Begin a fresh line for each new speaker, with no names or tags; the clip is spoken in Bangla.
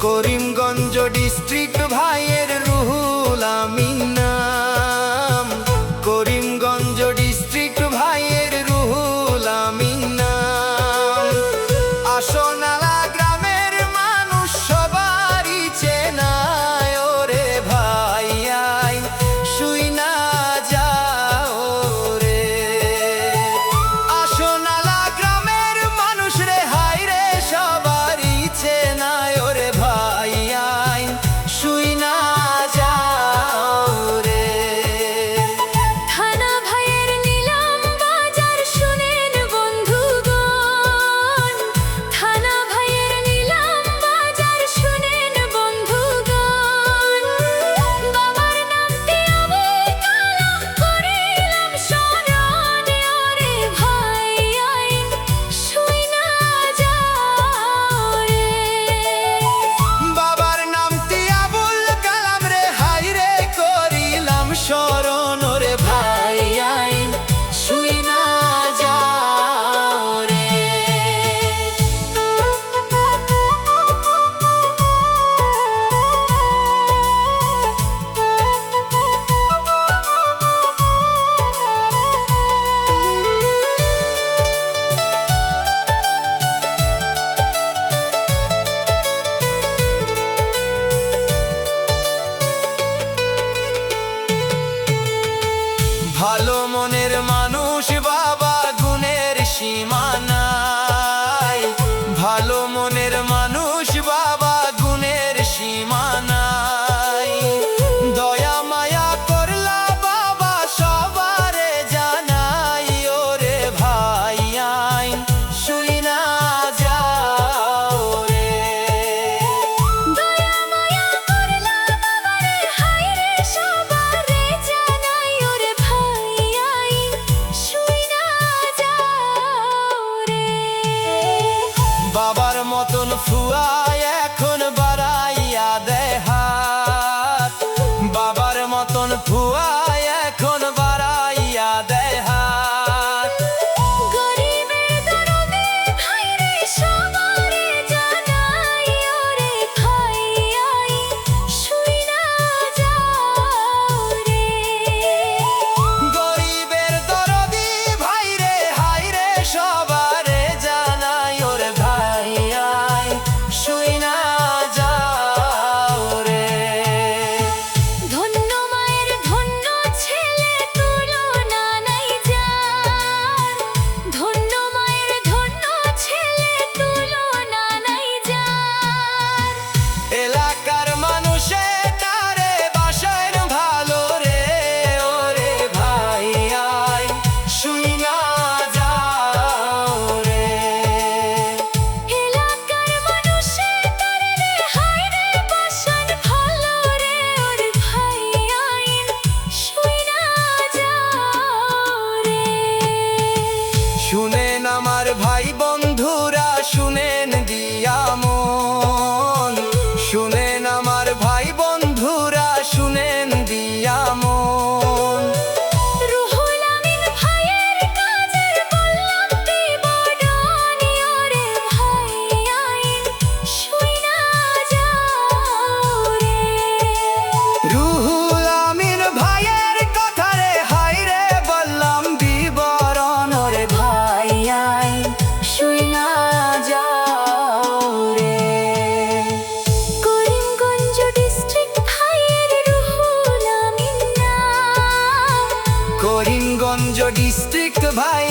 করিমগঞ্জ ডিস্ট্রিক্ট ভাইয়ের রুহুল আমিন নাম। করিমগঞ্জ ডিস্ট্রিক্ট ভাইয়ের রুহুল আমিন নাম। আসনালা গ্রামের মানুষ সবারই চেনায় ওরে ভাই আইন শুই না যাও রে। আসনালা গ্রামের মানুষ রে হাই রে সবারই চেনায় ওরে ভাই আইন শুই না যাও রে।
থানা ভাইয়ের নিলাম বাজার শুনেন বন্ধুগণ, থানা ভাইয়ের নিলাম বাজার শুনেন বন্ধুগণ। বাবার নামটি আবুল কালাম করিলাম স্মরণ ওরে ভাই আইন শুই না যাও রে।
বাবার নামটি আবুল কালাম রে হাই রে করিলাম স্মরণ ওরে ভাই আইন শুই না যাও রে। ভালো মনের মানুষ বাবা গুণের সীমা নাই। ভালো মনের মানুষ বাবা গুণের সীমা নাই। দয়া মায়া করলা বাবা সবারে জানাই ওরে ভাই আইন শুই না যাও রে।
দয়া মায়া করলা বাবারে হাই রে সবারে জানাই ওরে ভাই আইন শুই না যাও রে।
বাবার মতন ফুয়ায় এখন বাড়াইয়া দেয় হাত। বাবার মতন ফুয়ায় এখন বাড়াইয়া দেয় হাত।
গরিবের দরদে ভাই রে সবারে জানাই ওরে ভাই আইন শুই না যাও রে।
গরিবের দরদি ভাই রে হাই রে সবারে জানাই ওরে ভাই আইন শুই না যাও রে।
ধন্য মায়ের ধন্য ছেলে তুলনা নাই যার। ধন্য মায়ের ধন্য ছেলে তুলনা নাই যার।
এলাকার মানুষে তারে বাসায় ভালো রে ওরে ভাই আইন শুই না যাও রে।
এলাকার মানুষে তারে রে হাই রে বাসান ভালো রে ওরে ভাই আইন শুই না যাও রে।
শুনেন আমার ভাই বন্ধুরা শুনেন দিয়া মন। শুনেন আমার ভাই বন্ধুরা শুনেন দিয়া মন।
রুহুল আমিন ভাইয়ের কাজের বললাম বিবরণ ওরে ভাই আইন শুই না যাও রে।
রুহুল আমিন ভাইয়ের কথা রে হাই রে বললাম বিবরণ ওরে ভাই আইন শুই না যাও রে।
করিমগঞ্জ ডিস্ট্রিক্ট ভাইয়ের রুহুল আমিন নাম।
করিমগঞ্জ ডিস্ট্রিক্ট ভাই